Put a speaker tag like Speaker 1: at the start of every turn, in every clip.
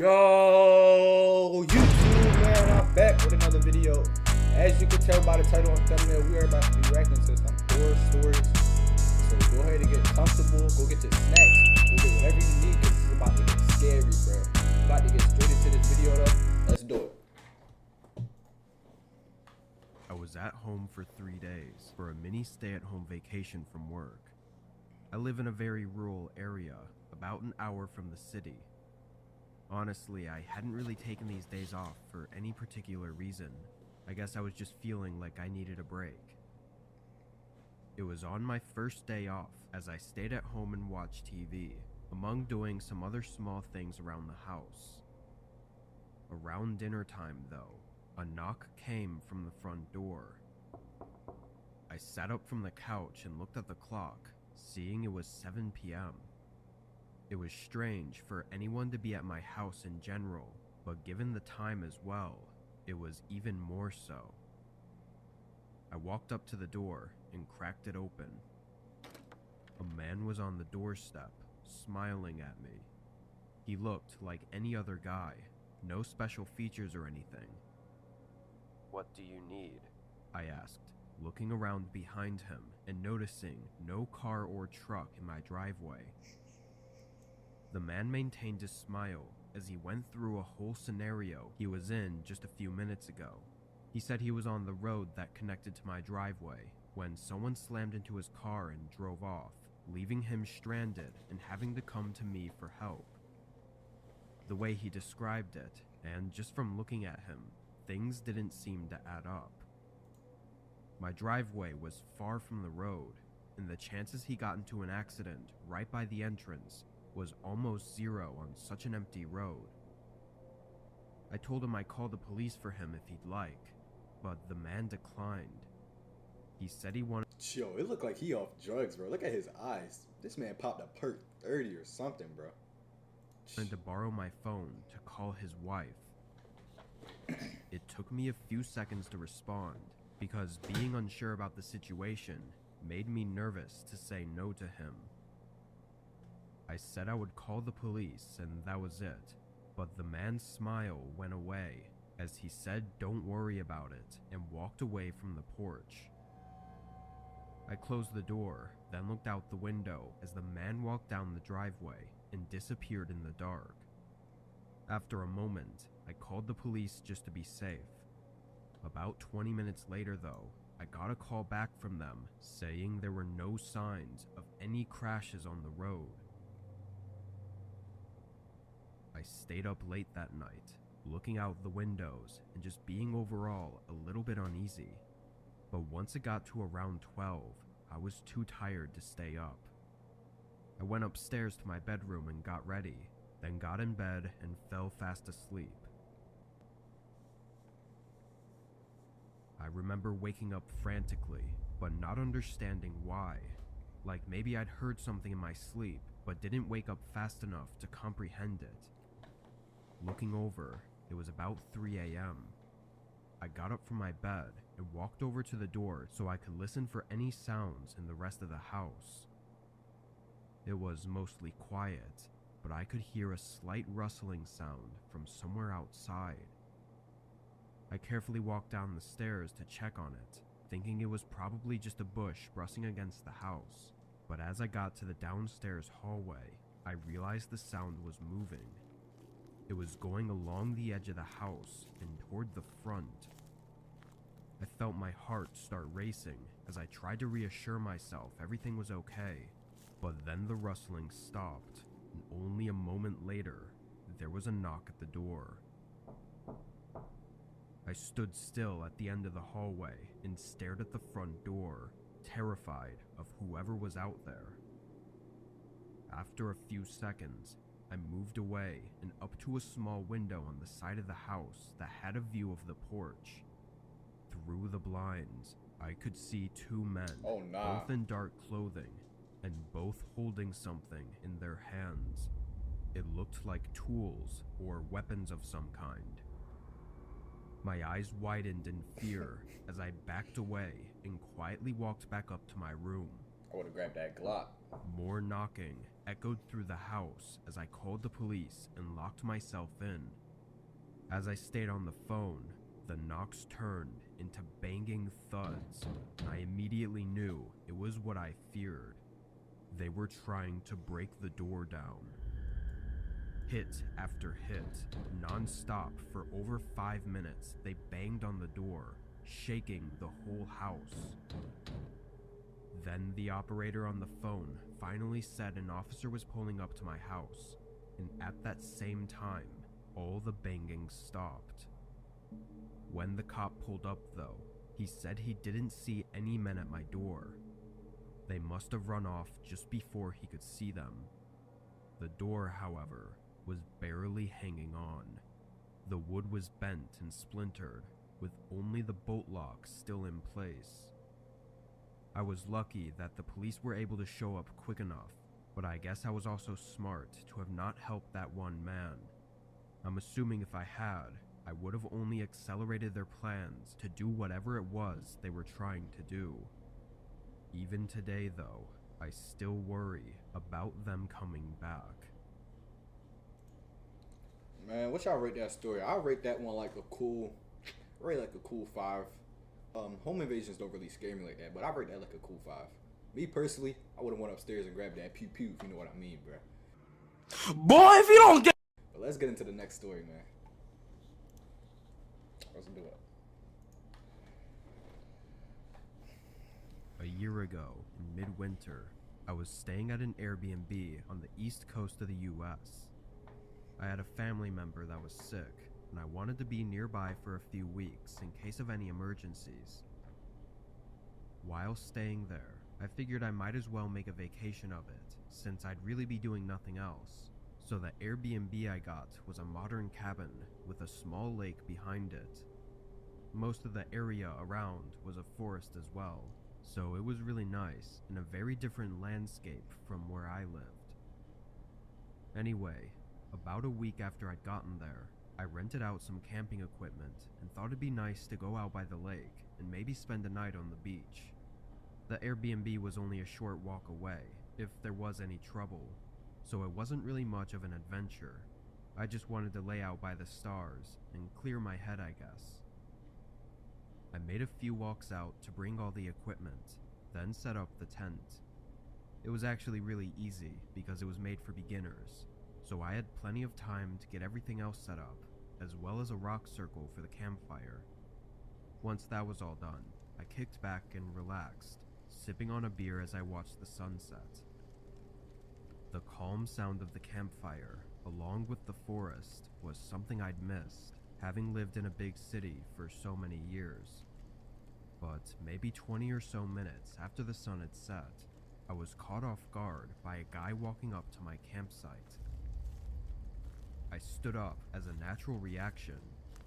Speaker 1: Yo, YouTube, man, I'm back with another video. As you can tell by the title and thumbnail, we are about to be reacting to some horror stories. So go ahead and get comfortable, go get your snacks, go get whatever you need, because it's about to get scary, bro. We're about to get straight into this video, though. Let's do it.
Speaker 2: I was at home for 3 days for a mini stay-at-home vacation from work. I live in a very rural area, about an hour from the city. Honestly, I hadn't really taken these days off for any particular reason. I guess I was just feeling like I needed a break. It was on my first day off as I stayed at home and watched TV, among doing some other small things around the house. Around dinner time, though, a knock came from the front door. I sat up from the couch and looked at the clock, seeing it was 7 p.m. It was strange for anyone to be at my house in general, but given the time as well, it was even more so. I walked up to the door and cracked it open. A man was on the doorstep, smiling at me. He looked like any other guy, no special features or anything. "What do you need?" I asked, looking around behind him and noticing no car or truck in my driveway. The man maintained his smile as he went through a whole scenario he was in just a few minutes ago. He said he was on the road that connected to my driveway when someone slammed into his car and drove off, leaving him stranded and having to come to me for help. The way he described it, and just from looking at him, things didn't seem to add up. My driveway was far from the road, and the chances he got into an accident right by the entrance was almost zero on such an empty road. I told him I'd call the police for him if he'd like, but the man declined. He said he wanted
Speaker 1: Yo, it looked like he off drugs, bro. Look at his eyes. This man popped a perk 30 or something, bro.
Speaker 2: to borrow my phone to call his wife. It took me a few seconds to respond, because being unsure about the situation made me nervous to say no to him. I said I would call the police and that was it, but the man's smile went away as he said don't worry about it and walked away from the porch. I closed the door, then looked out the window as the man walked down the driveway and disappeared in the dark. After a moment, I called the police just to be safe. About 20 minutes later though, I got a call back from them saying there were no signs of any crashes on the road. I stayed up late that night, looking out the windows and just being overall a little bit uneasy. But once it got to around 12, I was too tired to stay up. I went upstairs to my bedroom and got ready, then got in bed and fell fast asleep. I remember waking up frantically, but not understanding why. Like maybe I'd heard something in my sleep, but didn't wake up fast enough to comprehend it. Looking over, it was about 3 a.m. I got up from my bed and walked over to the door so I could listen for any sounds in the rest of the house. It was mostly quiet, but I could hear a slight rustling sound from somewhere outside. I carefully walked down the stairs to check on it, thinking it was probably just a bush brushing against the house. But as I got to the downstairs hallway, I realized the sound was moving. It was going along the edge of the house and toward the front. I felt my heart start racing as I tried to reassure myself everything was okay, but then the rustling stopped, and only a moment later, there was a knock at the door. I stood still at the end of the hallway and stared at the front door, terrified of whoever was out there. After a few seconds, I moved away and up to a small window on the side of the house that had a view of the porch. Through the blinds, I could see two men, both in dark clothing, and both holding something in their hands. It looked like tools or weapons of some kind. My eyes widened in fear as I backed away and quietly walked back up to my room.
Speaker 1: I would have grabbed that Glock.
Speaker 2: More knocking echoed through the house as I called the police and locked myself in. As I stayed on the phone, the knocks turned into banging thuds. I immediately knew it was what I feared. They were trying to break the door down. Hit after hit, non-stop for over 5 minutes, they banged on the door, shaking the whole house. Then the operator on the phone finally said an officer was pulling up to my house, and at that same time, all the banging stopped. When the cop pulled up though, he said he didn't see any men at my door. They must have run off just before he could see them. The door, however, was barely hanging on. The wood was bent and splintered, with only the bolt lock still in place. I was lucky that the police were able to show up quick enough, but I guess I was also smart to have not helped that one man. I'm assuming if I had, I would have only accelerated their plans to do whatever it was they were trying to do. Even today though, I still worry about them coming back.
Speaker 1: Man, what y'all rate that story? I rate that one like a cool 5. Home invasions don't really scare me like that, but I rate that like a cool 5. Me personally, I would have went upstairs and grabbed that pew pew, if you know what I mean, bro.
Speaker 3: Boy, if you don't get.
Speaker 1: But let's get into the next story, man. Let's do it.
Speaker 2: A year ago, in midwinter, I was staying at an Airbnb on the east coast of the US. I had a family member that was sick, and I wanted to be nearby for a few weeks in case of any emergencies. While staying there, I figured I might as well make a vacation of it, since I'd really be doing nothing else. So the Airbnb I got was a modern cabin with a small lake behind it. Most of the area around was a forest as well, so it was really nice and a very different landscape from where I lived. Anyway, about a week after I'd gotten there, I rented out some camping equipment and thought it'd be nice to go out by the lake and maybe spend a night on the beach. The Airbnb was only a short walk away, if there was any trouble, so it wasn't really much of an adventure. I just wanted to lay out by the stars and clear my head, I guess. I made a few walks out to bring all the equipment, then set up the tent. It was actually really easy because it was made for beginners, so I had plenty of time to get everything else set up, as well as a rock circle for the campfire. Once that was all done, I kicked back and relaxed, sipping on a beer as I watched the sunset. The calm sound of the campfire, along with the forest, was something I'd missed, having lived in a big city for so many years. But maybe 20 or so minutes after the sun had set, I was caught off guard by a guy walking up to my campsite. I stood up as a natural reaction,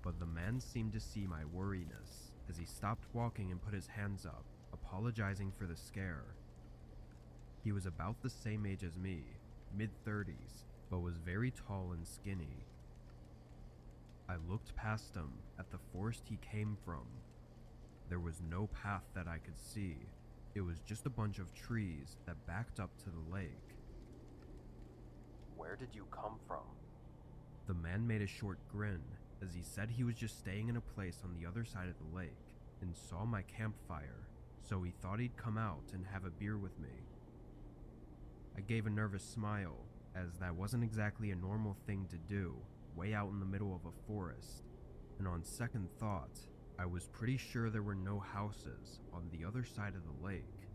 Speaker 2: but the man seemed to see my worriness as he stopped walking and put his hands up, apologizing for the scare. He was about the same age as me, mid-30s, but was very tall and skinny. I looked past him at the forest he came from. There was no path that I could see. It was just a bunch of trees that backed up to the lake. "Where did you come from?" The man made a short grin as he said he was just staying in a place on the other side of the lake and saw my campfire, so he thought he'd come out and have a beer with me. I gave a nervous smile, as that wasn't exactly a normal thing to do, way out in the middle of a forest, and on second thought, I was pretty sure there were no houses on the other side of the lake.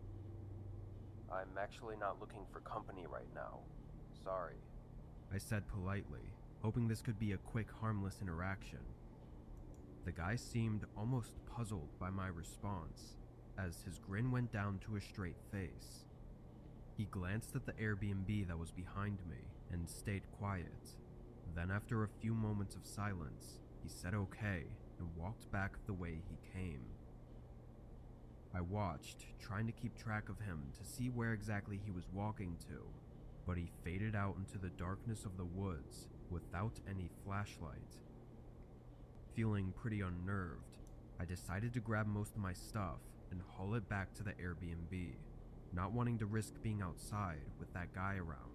Speaker 2: "I'm actually not looking for company right now. Sorry," I said politely, hoping this could be a quick, harmless interaction. The guy seemed almost puzzled by my response, as his grin went down to a straight face. He glanced at the Airbnb that was behind me and stayed quiet. Then after a few moments of silence, he said okay and walked back the way he came. I watched, trying to keep track of him to see where exactly he was walking to, but he faded out into the darkness of the woods without any flashlight. Feeling pretty unnerved, I decided to grab most of my stuff and haul it back to the Airbnb. not wanting to risk being outside with that guy around.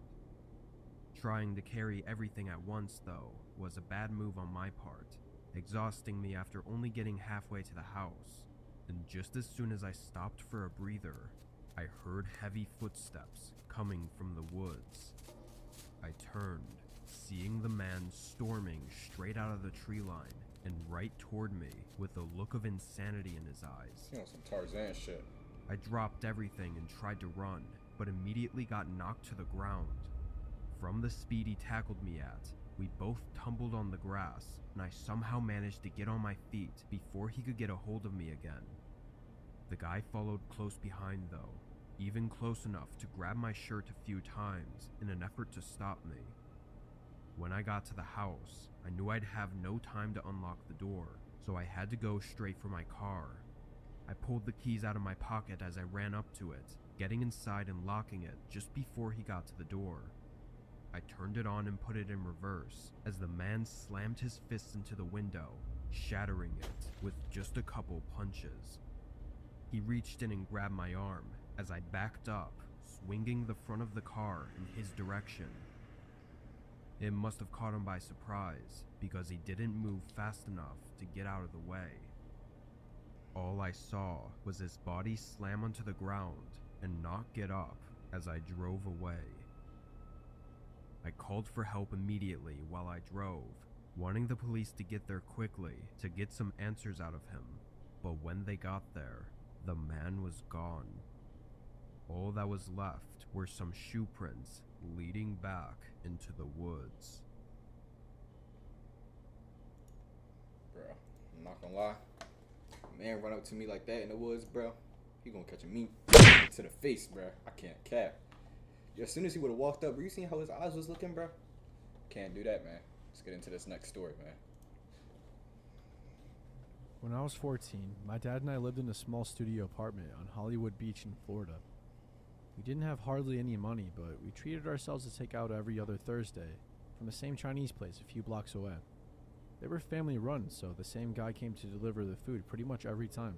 Speaker 2: Trying to carry everything at once, though, was a bad move on my part, exhausting me after only getting halfway to the house. And just as soon as I stopped for a breather, I heard heavy footsteps coming from the woods. I turned, seeing the man storming straight out of the tree line and right toward me with a look of insanity in his eyes.
Speaker 1: You know, some Tarzan shit.
Speaker 2: I dropped everything and tried to run, but immediately got knocked to the ground. From the speed he tackled me at, we both tumbled on the grass, and I somehow managed to get on my feet before he could get a hold of me again. The guy followed close behind though, even close enough to grab my shirt a few times in an effort to stop me. When I got to the house, I knew I'd have no time to unlock the door, so I had to go straight for my car. I pulled the keys out of my pocket as I ran up to it, getting inside and locking it just before he got to the door. I turned it on and put it in reverse as the man slammed his fists into the window, shattering it with just a couple punches. He reached in and grabbed my arm as I backed up, swinging the front of the car in his direction. It must have caught him by surprise because he didn't move fast enough to get out of the way. All I saw was his body slam onto the ground and not get up as I drove away. I called for help immediately while I drove, wanting the police to get there quickly to get some answers out of him, but when they got there, the man was gone. All that was left were some shoe prints leading back into the woods.
Speaker 1: Bro, I'm not gonna lie. A man run up to me like that in the woods, bro. He gonna catch me to the face, bro. I can't cap. As soon as he would have walked up, bro, you seen how his eyes was looking, bro? Can't do that, man. Let's get into this next story, man.
Speaker 3: When I was 14, my dad and I lived in a small studio apartment on Hollywood Beach in Florida. We didn't have hardly any money, but we treated ourselves to take out every other Thursday from the same Chinese place a few blocks away. They were family run, so the same guy came to deliver the food pretty much every time.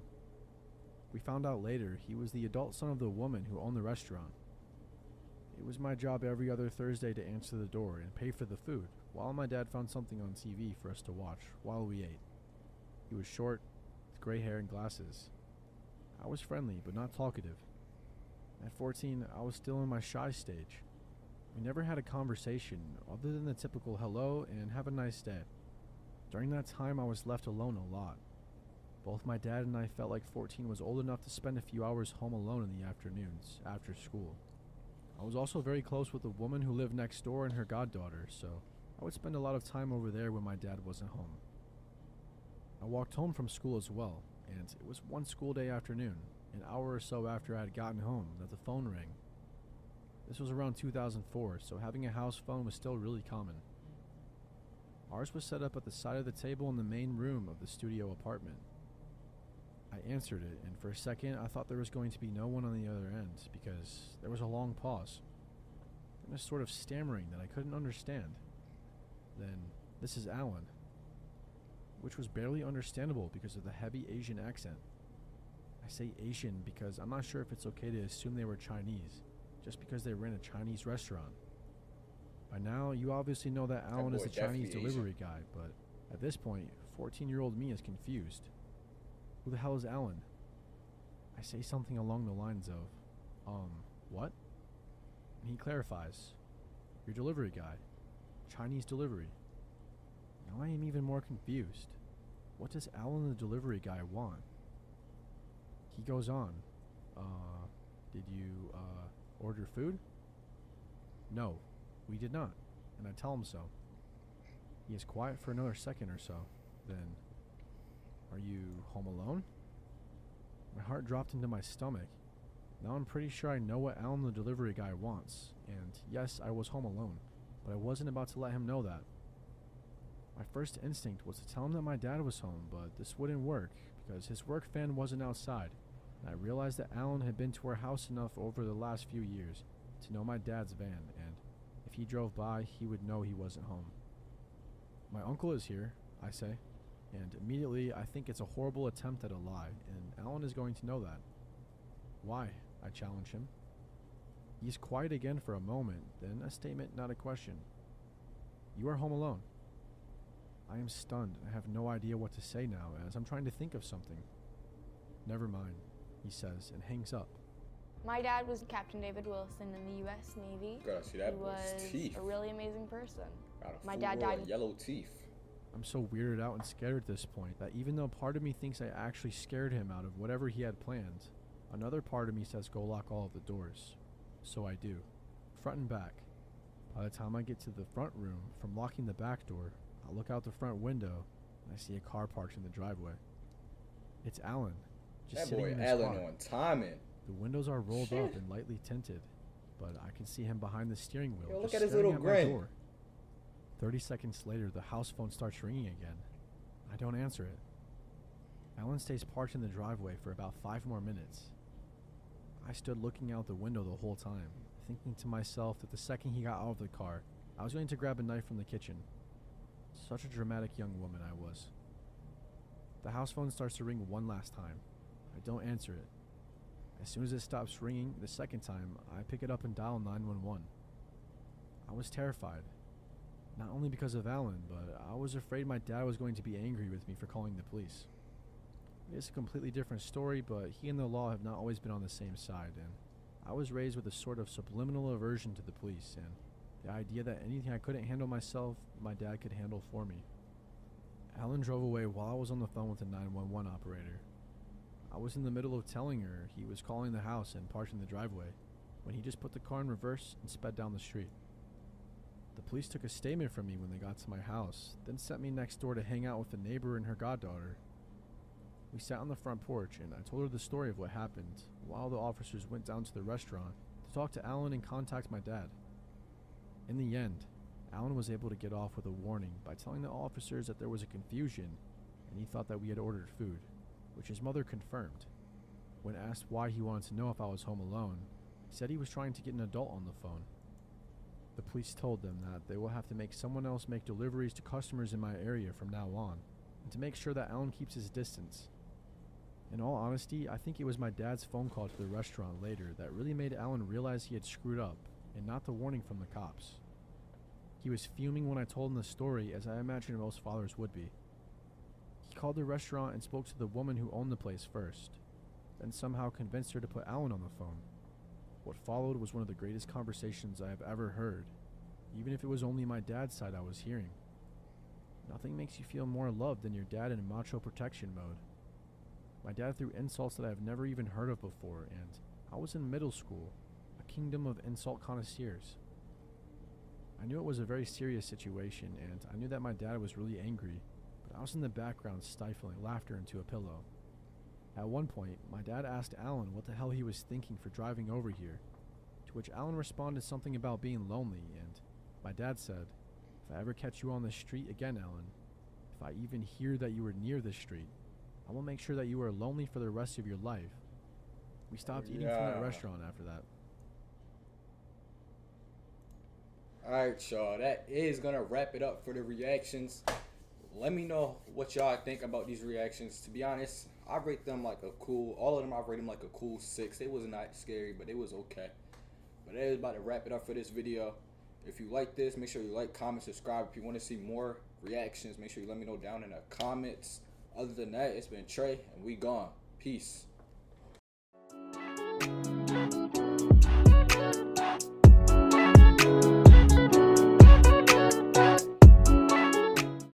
Speaker 3: We found out later he was the adult son of the woman who owned the restaurant. It was my job every other Thursday to answer the door and pay for the food, while my dad found something on TV for us to watch while we ate. He was short, with gray hair and glasses. I was friendly, but not talkative. At 14, I was still in my shy stage. We never had a conversation other than the typical hello and have a nice day. During that time, I was left alone a lot. Both my dad and I felt like 14 was old enough to spend a few hours home alone in the afternoons, after school. I was also very close with a woman who lived next door and her goddaughter, so I would spend a lot of time over there when my dad wasn't home. I walked home from school as well, and it was one school day afternoon, an hour or so after I had gotten home, that the phone rang. This was around 2004, so having a house phone was still really common. Ours was set up at the side of the table in the main room of the studio apartment. I answered it, and for a second I thought there was going to be no one on the other end, because there was a long pause, and a sort of stammering that I couldn't understand. Then, "This is Alan," which was barely understandable because of the heavy Asian accent. I say Asian because I'm not sure if it's okay to assume they were Chinese, just because they ran a Chinese restaurant. By now, you obviously know that Alan is the Chinese delivery guy, but at this point, 14-year-old me is confused. Who the hell is Alan? I say something along the lines of, what? And he clarifies, "Your delivery guy. Chinese delivery." Now I am even more confused. What does Alan the delivery guy want? He goes on, "Did you, order food?" "No, we did not," and I tell him so. He is quiet for another second or so, then, "Are you home alone?" My heart dropped into my stomach. Now I'm pretty sure I know what Alan the delivery guy wants, and yes, I was home alone, but I wasn't about to let him know that. My first instinct was to tell him that my dad was home, but this wouldn't work, because his work van wasn't outside, and I realized that Alan had been to our house enough over the last few years to know my dad's van, and if he drove by, he would know he wasn't home. "My uncle is here," I say, and immediately I think it's a horrible attempt at a lie, and Alan is going to know that. "Why?" I challenge him. He's quiet again for a moment, then a statement, not a question. You are home alone. I am stunned and I have no idea what to say now as I'm trying to think of something. Never mind, he says and hangs up.
Speaker 4: My dad was Captain David Wilson in the U.S. Navy.
Speaker 1: Gotta see that
Speaker 4: He
Speaker 1: boy's
Speaker 4: was
Speaker 1: teeth.
Speaker 4: a really amazing person.
Speaker 1: Got a
Speaker 4: My
Speaker 1: full
Speaker 4: dad
Speaker 1: row
Speaker 4: died
Speaker 1: of yellow teeth.
Speaker 3: I'm so weirded out and scared at this point that even though part of me thinks I actually scared him out of whatever he had planned, another part of me says go lock all of the doors. So I do, front and back. By the time I get to the front room, from locking the back door, I look out the front window and I see a car parked in the driveway. It's Alan, just
Speaker 1: That
Speaker 3: sitting
Speaker 1: boy
Speaker 3: in his
Speaker 1: Alan
Speaker 3: car.
Speaker 1: on timing.
Speaker 3: The windows are rolled
Speaker 1: Shit.
Speaker 3: up and lightly tinted, but I can see him behind the steering wheel.
Speaker 1: Yo, look
Speaker 3: just
Speaker 1: at his
Speaker 3: staring
Speaker 1: little
Speaker 3: my
Speaker 1: grin.
Speaker 3: door. 30 seconds later, the house phone starts ringing again. I don't answer it. Alan stays parked in the driveway for about 5 more minutes. I stood looking out the window the whole time, thinking to myself that the second he got out of the car, I was going to grab a knife from the kitchen. Such a dramatic young woman I was. The house phone starts to ring one last time. I don't answer it. As soon as it stops ringing the second time, I pick it up and dial 911. I was terrified. Not only because of Alan, but I was afraid my dad was going to be angry with me for calling the police. It's a completely different story, but he and the law have not always been on the same side, and I was raised with a sort of subliminal aversion to the police, and the idea that anything I couldn't handle myself, my dad could handle for me. Alan drove away while I was on the phone with the 911 operator. I was in the middle of telling her he was calling the house and parked in the driveway, when he just put the car in reverse and sped down the street. The police took a statement from me when they got to my house, then sent me next door to hang out with a neighbor and her goddaughter. We sat on the front porch and I told her the story of what happened, while the officers went down to the restaurant to talk to Alan and contact my dad. In the end, Alan was able to get off with a warning by telling the officers that there was a confusion and he thought that we had ordered food, which his mother confirmed. When asked why he wanted to know if I was home alone, he said he was trying to get an adult on the phone. The police told them that they will have to make someone else make deliveries to customers in my area from now on, and to make sure that Alan keeps his distance. In all honesty, I think it was my dad's phone call to the restaurant later that really made Alan realize he had screwed up, and not the warning from the cops. He was fuming when I told him the story, as I imagine most fathers would be. He called the restaurant and spoke to the woman who owned the place first, then somehow convinced her to put Alan on the phone. What followed was one of the greatest conversations I have ever heard, even if it was only my dad's side I was hearing. Nothing makes you feel more loved than your dad in macho protection mode. My dad threw insults that I have never even heard of before, and I was in middle school, a kingdom of insult connoisseurs. I knew it was a very serious situation, and I knew that my dad was really angry, but I was in the background stifling laughter into a pillow. At one point, my dad asked Alan what the hell he was thinking for driving over here, to which Alan responded something about being lonely, and my dad said, "If I ever catch you on the street again, Alan, if I even hear that you were near this street, I will make sure that you are lonely for the rest of your life." We stopped eating from that
Speaker 1: Yeah.
Speaker 3: restaurant after that.
Speaker 1: Alright, y'all, that is gonna wrap it up for the reactions. Let me know what y'all think about these reactions. To be honest, I rate them like a cool, all of them I rate them like a cool 6. It was not scary, but it was okay. But that is about to wrap it up for this video. If you like this, make sure you like, comment, subscribe. If you want to see more reactions, make sure you let me know down in the comments. Other than that, it's been Trey, and we gone. Peace.